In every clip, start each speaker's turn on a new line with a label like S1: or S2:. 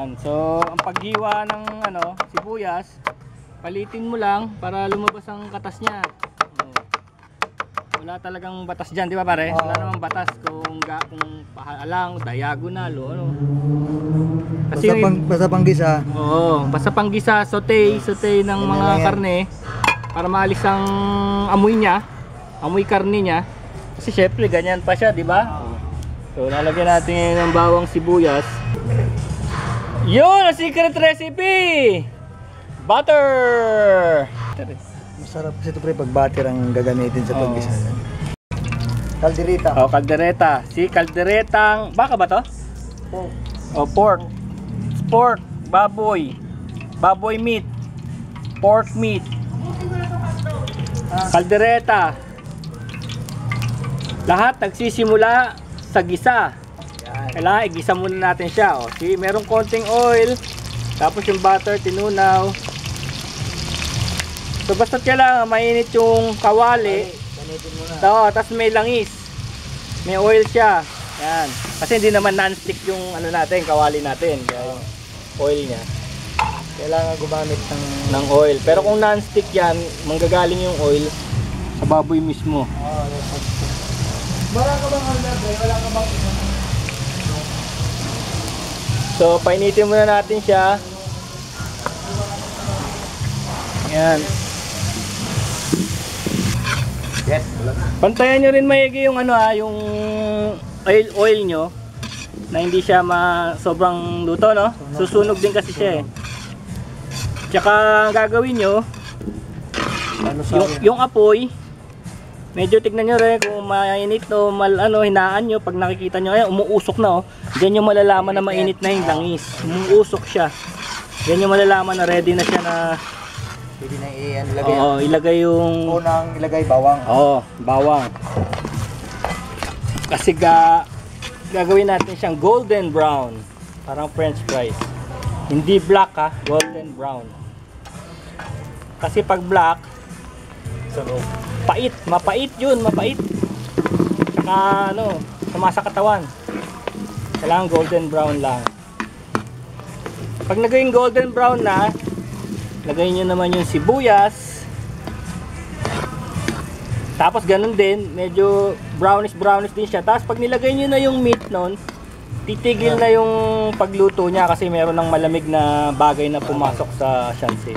S1: Yan. So, ang paghiwa ng sibuyas, palitin mo lang para lumabas ang katas niya. Wala talagang batas dyan, di ba pare? Wala namang batas kung paalang, diagonal o ano. Kasi
S2: basta panggisa.
S1: Oo, basta panggisa, saute ng mga karne para maalis ang amoy niya, amoy karne niya. Kasi syempre ganyan pa siya, di ba? So lalagyan natin ngayon ng bawang sibuyas. Yun, ang secret recipe! Butter!
S2: Masarap kasi ito pre pag butter ang gagamitin sa paggisa. Kaldereta.
S1: Oh, kaldereta. Si kalderetang, baka ba to?
S2: Pork.
S1: Oh, pork. Pork, baboy. Baboy meat. Pork meat. Kaldereta. Lahat nagsisimula sa gisa. Kailangan igisa muna natin siya. Oh. Si merong konting oil, tapos yung butter tinunaw. So basta kailangan mainit yung kawali. Tapos may langis. May oil siya. Yan. Kasi hindi naman non-stick yung natin, kawali natin. Kaya oil niya.
S2: Kailangan gumamit
S1: ng oil. Pero kung non-stick yan, manggagaling yung oil sa baboy mismo.
S2: Wala ka bang wala ka bang
S1: So painitin muna natin siya. Yan.
S2: Yes.
S1: Pantayan nyo rin maigi yung yung oil nyo na hindi siya sobrang luto, no? Susunog din kasi siya eh. Tsaka ang gagawin nyo, yung apoy, medyo tignan nyo rin kung mainit o hinaan nyo. Pag nakikita nyo, umuusok na, oh. Diyan nyo malalaman na mainit na yung langis. Umuusok siya. Diyan nyo malalaman na ready na siya na
S2: pwede na ilagay.
S1: Oo, ilagay yung
S2: unang ilagay bawang.
S1: Oo, bawang. Kasi gagawin natin siyang golden brown. Parang french fries. Hindi black ha, golden brown. Kasi pag black, pait, mapait yun, mapait. Saka tumasa katawan. Kailangan golden brown lang. Pag naging golden brown na, lagay nyo naman yung sibuyas. Tapos ganun din, medyo brownish din siya. Tapos pag nilagay nyo na yung meat nun, titigil na yung pagluto niya kasi meron ng malamig na bagay na pumasok sa shansi.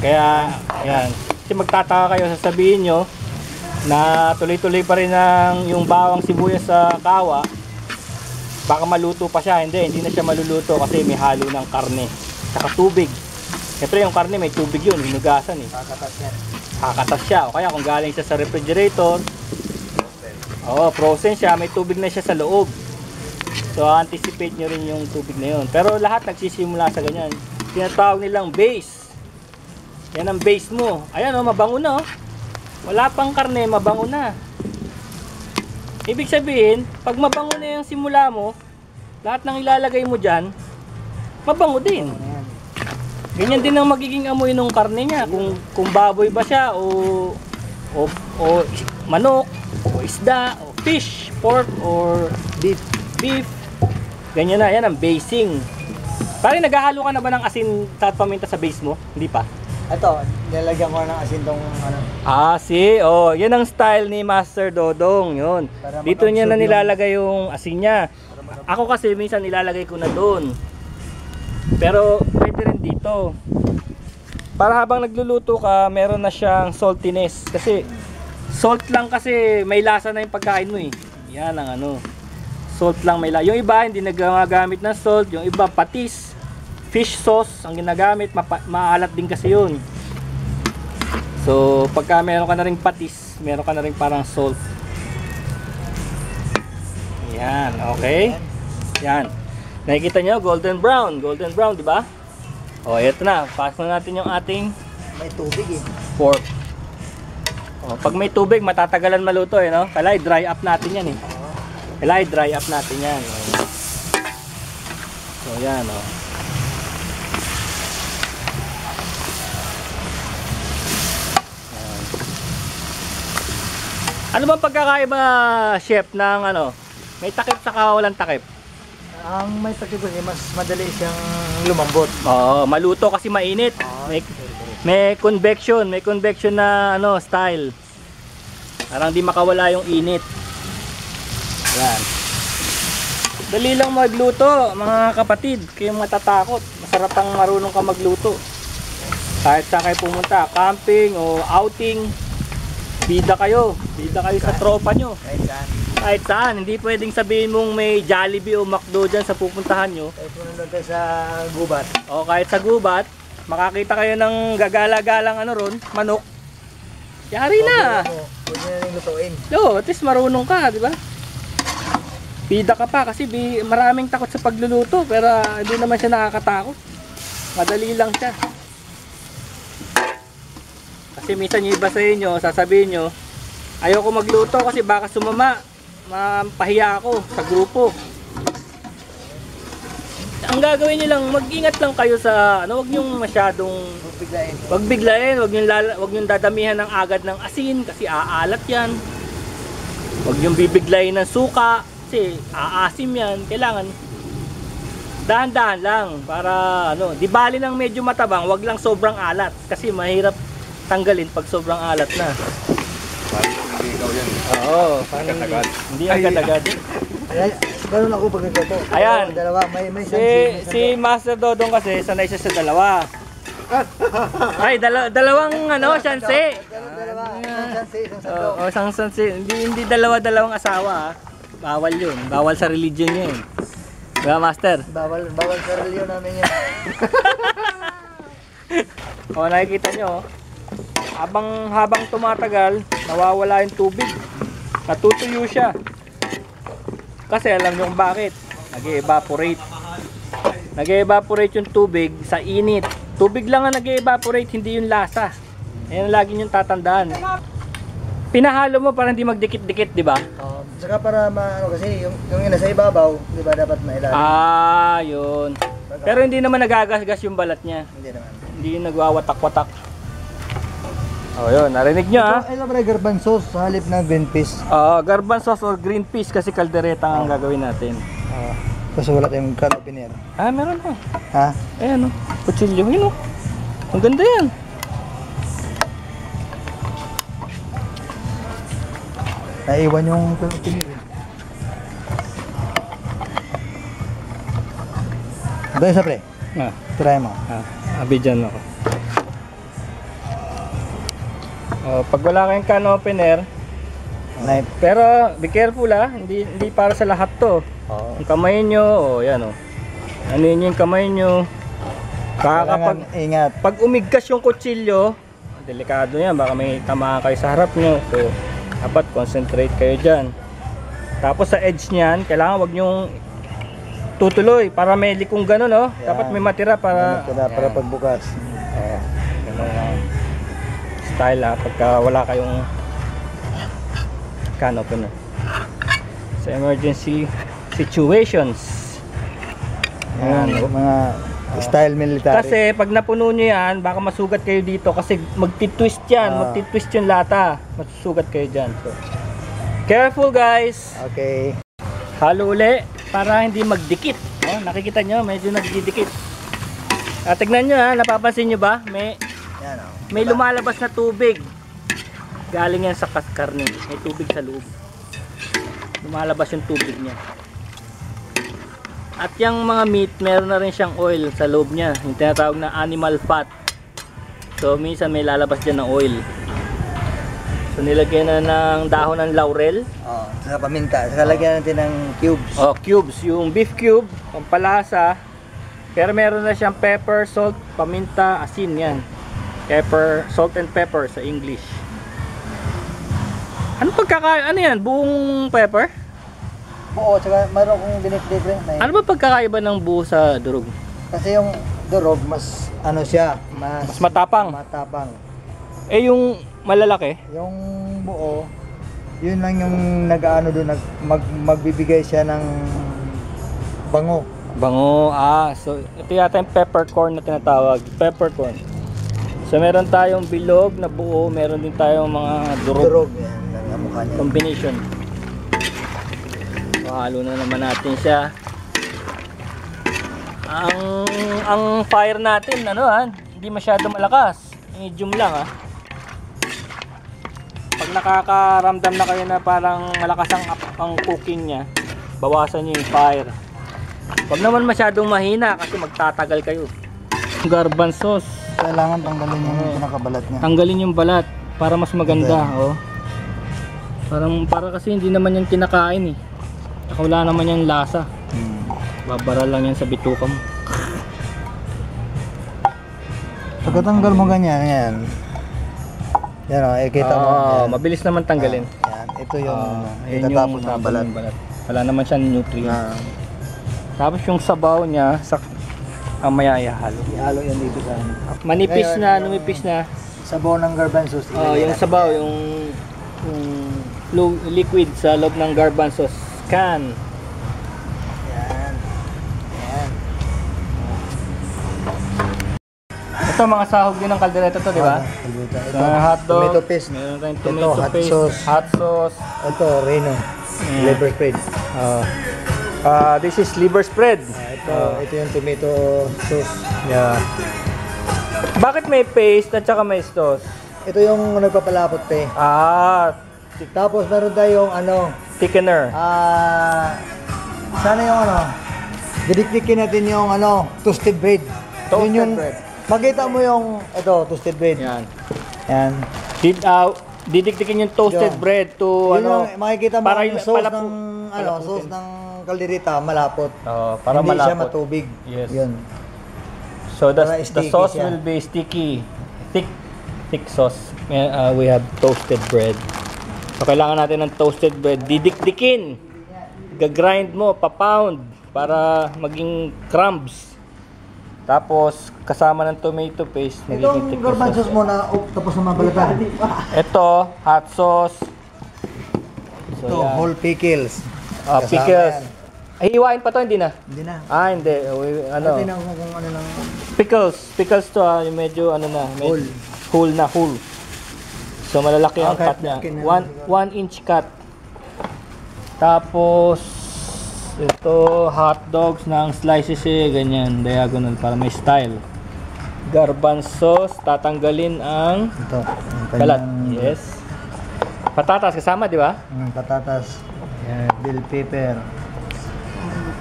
S1: Kaya, yan. Kasi magtataka kayo, sasabihin nyo na tuloy-tuloy pa rin yung bawang sibuyas sa kawa. Baka maluto pa siya. Hindi na siya maluluto kasi may halo ng karne. Saka tubig. Siyempre yung karne may tubig yun, hinugasan eh. Kakatas siya. O kaya kung galing siya sa refrigerator, frozen siya, may tubig na siya sa loob. So anticipate nyo rin yung tubig na yun. Pero lahat nagsisimula sa ganyan. Tinatawag nilang base. Yan ang base mo. Ayan mabango na oh. Wala pang karne, mabango na. Ibig sabihin, pag mabango na yung simula mo, lahat ng ilalagay mo dyan, mabango din. Ganyan din ang magiging amoy ng karne niya. Kung baboy ba siya o manok o isda o fish, pork or beef. Ganyan na, yan ang basing. Pare, naghahalo ka na ba ng asin at paminta sa base mo? Hindi pa.
S2: Ito, nilalagyan ko ng asin tong
S1: yan ang style ni Master Dodong, yun. Dito niya na nilalagay yung asin niya. Ako kasi minsan nilalagay ko na doon. Pero pwede rin dito. Para habang nagluluto ka, meron na siyang saltiness. Kasi salt lang kasi may lasa na yung pagkain mo eh. Yan ang salt lang may lasa. Yung iba hindi nagagamit ng salt, yung iba patis, fish sauce ang ginagamit, maalat din kasi yun. So pagka meron ka na ring patis, meron ka na ring parang salt. Yan, okay? Yan. Nakikita nyo, golden brown, di ba? O, ito na. Pasok na natin yung ating
S2: may tubig eh.
S1: Pork. O, pag may tubig, matatagalan maluto eh, no? Kailangan dry up natin yan eh. Kailangan dry up natin yan. So, yan, o. Ano bang pagkakaiba, chef, ng may takip saka walang takip?
S2: ang may takip kasi mas madali siyang lumambot.
S1: Oo, maluto kasi mainit. May convection na ano, style. Parang di makawala yung init. Yan. Dali lang magluto, mga kapatid. Kayong matatakot. Masarap ang marunong ka magluto. Kahit saan kayo pumunta, camping o outing, bida kayo sa tropa nyo. Kahit saan, hindi pwedeng sabihin mong may Jollibee o McDo dyan sa pupuntahan nyo.
S2: Kahit pumunta tayo sa gubat.
S1: O kahit sa gubat, makakita kayo ng gagala-galang ano ron, manok. Yari na!
S2: Pwede na rin lutuin.
S1: Yo, at least marunong ka, di ba? Bida ka pa kasi maraming takot sa pagluluto pero hindi naman siya nakakatakot. Madali lang siya. Kasi minsan yung iba sa inyo, sasabihin nyo, ayoko magluto kasi baka sumama. Mapahiya ako sa grupo. Ang gagawin nyo lang, mag-ingat lang kayo sa ano, wag nyo masyadong wag biglain, wag nyo dadamihan ng agad ng asin kasi aalat yan. Wag nyo bibiglain ng suka kasi aasim yan. Kailangan dahan-dahan lang para ano, di bali ng medyo matabang, wag lang sobrang alat kasi mahirap tanggalin pag sobrang alat na.
S3: Hindi ikaw yan.
S1: Oo, hindi agad-agad.
S2: Ganun ako pag nagluto.
S1: Ayan.
S2: Dalawa, may
S1: Si Master Dodong kasi sanay siya sa dalawa. Ay, dalawang ano, shanse.
S2: Dalawa, isang sandok.
S1: Oo, isang shanse. Hindi dalawang asawa. Ah. Bawal 'yun. Bawal sa religion 'yan. Diba, Master?
S2: Bawal sa reliyon namin yan.
S1: O, nakikita nyo, habang tumatagal, nawawala yung tubig. Natutuyo siya. Kasi alam nyo kung bakit. Nag-evaporate. Nag-evaporate yung tubig sa init. Tubig lang ang nag-evaporate, hindi yung lasa. Ayan lagi nyo tatandaan. Pinahalo mo para hindi magdikit-dikit, di ba?
S2: Saka para ano kasi yung nasa ibabaw, di ba dapat mailalim?
S1: Ah, yun. Pero hindi naman nagagasgas yung balat niya.
S2: Hindi naman.
S1: Hindi yung nagwawatak-watak. Oh, yun. Narinig nyo, ha?
S2: Ito ay garban sauce sa halip na green peas.
S1: Garban sauce or green peas kasi kaldereta ang gagawin natin.
S2: Kasi wala tayong carabiner.
S1: Ah, meron po.
S2: Ha?
S1: Ayan, oh. Kutsilyo. Yun, oh. Ang ganda yan.
S2: Naiwan yung carabiner. Ito isa pre. Try mo.
S1: Abidjan ako. Pag wala kayong can opener,
S2: Knife.
S1: pero be careful hindi para sa lahat to. Yung kamay nyo, yan ano yun yung kamay nyo.
S2: Kailangan ingat.
S1: Pag umigkas yung kutsilyo, delikado yan, baka may tamaan kayo sa harap nyo. So, dapat concentrate kayo dyan. Tapos sa edge nyan, kailangan wag nyong tutuloy para may likong gano'n, no? Dapat may matira para
S2: para pagbukas.
S1: ganun ang style pagka wala kayong can opener sa emergency situations.
S2: Ayan, mga style military.
S1: Kasi pag napuno nyo yan, baka masugat kayo dito kasi magtitwist yan, magtitwist yung lata, masusugat kayo dyan. So, careful guys.
S2: Okay.
S1: Halo uli para hindi magdikit. Nakikita nyo, medyo nagdidikit. Tignan nyo napapansin nyo ba? May lumalabas na tubig. Galing yan sa karne. May tubig sa loob. Lumalabas yung tubig niya. At yung mga meat, meron na rin siyang oil sa loob niya. Yung tinatawag na animal fat. So minsan may lalabas dyan ng oil. So nilagyan na ng dahon ng laurel.
S2: Sa paminta. Saka lagyan natin ng cubes.
S1: Cubes. Yung beef cube, pampalasa. Pero meron na siyang pepper, salt, paminta, asin yan. Pepper, salt and pepper sa English. Ano yan? Buong pepper?
S2: Oo, saka mayroon kong binik-libre.
S1: Ano ba pagkakaiba ng buo sa durog?
S2: Kasi yung durog, mas ano siya,
S1: Mas matapang.
S2: matapang.
S1: Yung malalaki?
S2: Yung buo, yun lang yung nag-ano doon, magbibigay siya ng bango.
S1: Bango. So ito yata yung peppercorn na tinatawag. Peppercorn. So meron tayong bilog na buo, meron din tayong mga durog.
S2: Yan, ang mukha niya.
S1: Combination. So halo na naman natin siya. Ang fire natin, ano hindi masyado malakas. Medium lang Pag nakakaramdam na kayo na parang malakas ang cooking niya, bawasan niyo yung fire. Huwag naman masyadong mahina kasi magtatagal kayo. Garbanzos.
S2: Kailangan tanggalin yung pinakabalat niya.
S1: Tanggalin yung balat para mas maganda. Para kasi hindi naman yan kinakain Saka wala naman yung lasa. Babara lang yan sa bituka mo.
S2: Pagkatanggal mo ganyan, yan. Yan kita mo. Yan.
S1: Mabilis naman tanggalin.
S2: Yan. Ito yung
S1: itatapos
S2: ng balat.
S1: Wala naman siyang nutrients. Tapos yung sabaw niya, mamaya ihalo.
S2: Ihalo yan dito sa
S1: Manipis
S2: Ngayon,
S1: na, numipis na.
S2: sabaw ng garbanzos.
S1: Yung sabaw, yung liquid sa loob ng garbanzos can.
S2: Yan. Yan.
S1: Ito mga sahog din ng kaldereta to, di ba?
S2: Ito,
S1: Hotdog,
S2: tomato paste.
S1: meron tayong
S2: Ito,
S1: tomato
S2: hot
S1: paste,
S2: sauce.
S1: hot sauce.
S2: Ito, Reno. Liver spread.
S1: This is liver spread.
S2: Ito yung tomato sauce.
S1: Yeah. Bakit may paste at saka may sauce?
S2: Ito yung nagpapalapot te.
S1: Tapos
S2: Tapos meron tayong
S1: thickener.
S2: sana yung didikdikin natin yung toasted bread.
S1: Toasted
S2: Yun yung,
S1: bread.
S2: Makita mo yung toasted bread.
S1: Yan.
S2: Yan.
S1: Didikdikin yung toasted
S2: Yun.
S1: bread to
S2: Yun yung makikita mo
S1: para
S2: yung sauce
S1: palapu-
S2: ng sauce ng kaldereta malapot.
S1: para
S2: Hindi siya
S1: malapot.
S2: matubig.
S1: Yes.
S2: Yun.
S1: So
S2: Para
S1: the
S2: sticky
S1: sauce
S2: siya.
S1: will be sticky, thick sauce. We have toasted bread. So kailangan natin ng toasted bread. Didikdikin. Gagrind mo, pa-pound para maging crumbs. Tapos kasama ng tomato paste, magiging
S2: Itong
S1: thick
S2: garbanzos
S1: sauce.
S2: mo na tapos na mabalatan.
S1: Ito, hot sauce. So,
S2: Ito,
S1: yan.
S2: whole pickles. Kasama
S1: Pickles.
S2: yan.
S1: Hiwain pa to, hindi na?
S2: Hindi na.
S1: Hindi.
S2: Tingnan ko kung ano lang.
S1: Pickles to yung medyo
S2: Whole.
S1: Whole. So malalaki ang
S2: kahit
S1: cut niya.
S2: laki na
S1: 1 inch cut. Tapos ito hot dogs ng slices ganyan, diagonal para may style. Garbanzos, tatanggalin ang
S2: Ito.
S1: balat. Yes. Patatas kasama, di ba?
S2: Patatas.
S1: Yan.
S2: Bell pepper.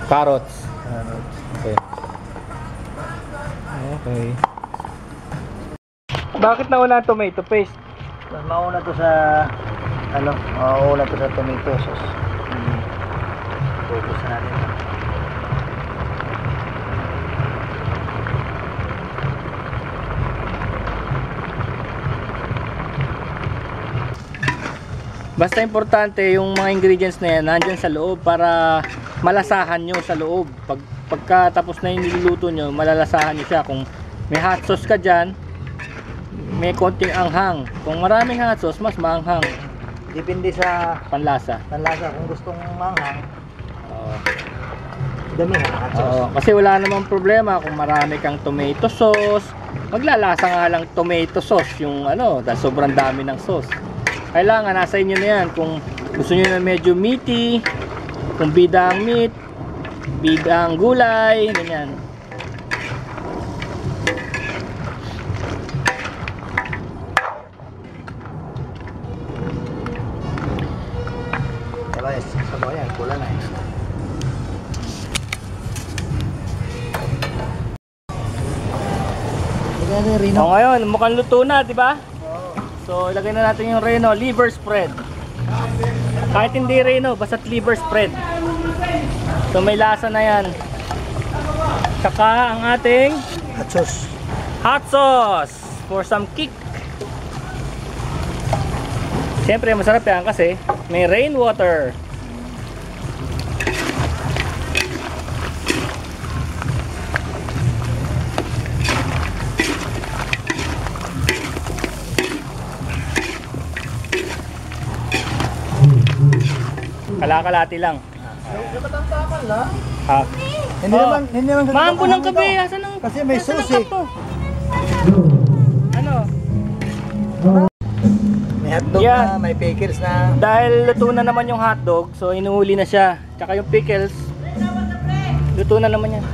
S1: Carrots.
S2: Carrots.
S1: Okay. Bakit nawala ang tomato paste?
S2: Mas mauna to sa mauna to sa tomato sauce. Focus natin.
S1: Basta importante yung mga ingredients na yan nandyan sa loob para malasahan nyo sa loob. Pagka tapos na yung niluluto nyo, malalasahan nyo siya. Kung may hot sauce ka dyan, may konting anghang. Kung maraming hot sauce, mas maanghang.
S2: Depende sa
S1: Panlasa.
S2: panlasa. Kung gustong manghang, damihan ang hot sauce.
S1: Kasi wala namang problema kung marami kang tomato sauce. Maglalasa nga lang tomato sauce yung dahil sobrang dami ng sauce. Kailangan nasa inyo na yan kung gusto nyo na medyo meaty, kung bida ang meat, bida ang gulay, ganyan.
S2: Diba, sabaw yan, kulang na
S1: So ngayon, mukhang luto na, di ba? So ilagay na natin yung Reno liver spread. Kahit hindi Reno, basta liver spread. So may lasa na yan. Tsaka ang ating
S2: hot sauce.
S1: hot sauce for some kick. Siyempre masarap yan kasi may rainwater. Kalakalati lang.
S2: Hindi naman
S1: Maampo ng kape, asan ang
S2: kasi may
S1: asan ang
S2: sauce eh.
S1: cup to? Ano?
S2: May hotdog
S1: Yan.
S2: na, may pickles na.
S1: Dahil luto na naman yung hotdog, so inuuli na siya. Tsaka yung pickles, luto na naman yan.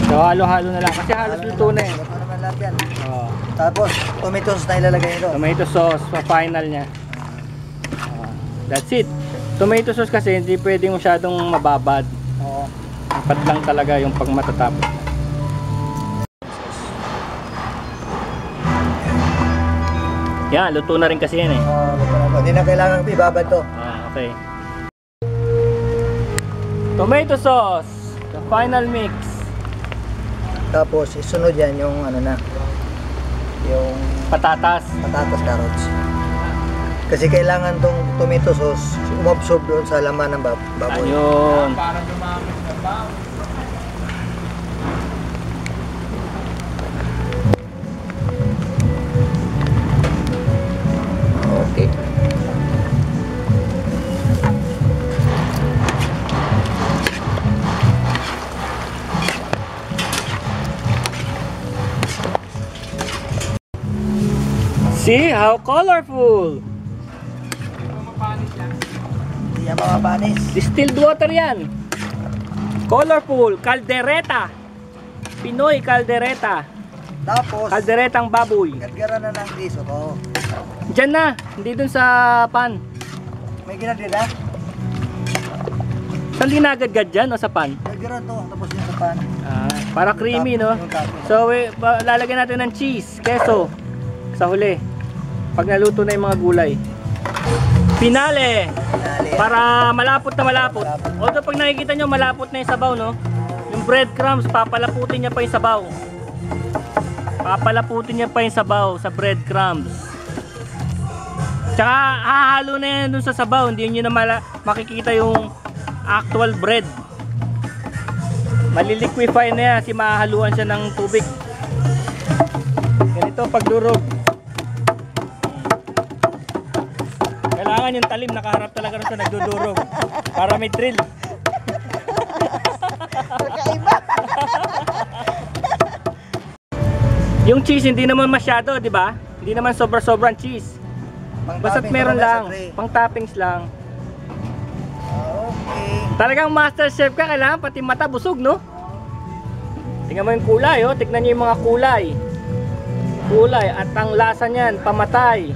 S1: So halo-halo na lang kasi halos luto na eh.
S2: Luto naman lahat yan.
S1: Oh.
S2: Tapos, tomato sauce na ilalagay nito.
S1: Tomato sauce pa final niya. That's it. Tomato sauce kasi hindi pwedeng masyadong mababad.
S2: Oo.
S1: Dapat lang talaga yung pag matatapos. Yan, luto na rin kasi yan eh.
S2: Luto na to. Hindi na kailangan ibabad to.
S1: Okay. Tomato sauce, the final mix.
S2: Tapos, isunod yan yung ano na. Yung
S1: Patatas.
S2: patatas, carrots. Kasi kailangan tong tomato sauce umabsorb doon sa laman ng baboy.
S1: Ayun.
S2: Okay.
S1: See how colorful.
S2: Hindi yan mapapanis.
S1: Distilled water yan. Colorful. Caldereta. Pinoy caldereta.
S2: Tapos,
S1: Calderetang baboy.
S2: gadgaran na ng riso to.
S1: Diyan na. Hindi dun sa pan.
S2: May ginagdila?
S1: Saan ginagadgad dyan o sa pan?
S2: Gadgaran to. Tapos yung sa pan.
S1: Para creamy, no?
S2: Yung topping.
S1: So, lalagyan natin ng cheese, keso sa huli. Pag naluto na yung mga gulay. Finale!
S2: Finale.
S1: Para malapot na malapot. Although pag nakikita nyo, malapot na yung sabaw, no? Yung breadcrumbs, papalaputin niya pa yung sabaw. Papalaputin niya pa yung sabaw sa breadcrumbs. Tsaka hahalo na yan dun sa sabaw. Hindi nyo na makikita yung actual bread. Maliliquify na yan kasi mahahaluan siya ng tubig. Ganito pagdurog. Kailangan yung talim nakaharap talaga rin sa nagdudurog para may thrill. Yung cheese hindi naman masyado, di ba? Hindi naman sobra-sobrang cheese. Basta't meron lang, pang toppings lang.
S2: Okay.
S1: Talagang master chef ka, kailangan pati mata busog, no? Tingnan mo yung kulay, oh. Tignan niyo yung mga kulay. Kulay at ang lasa niyan, pamatay.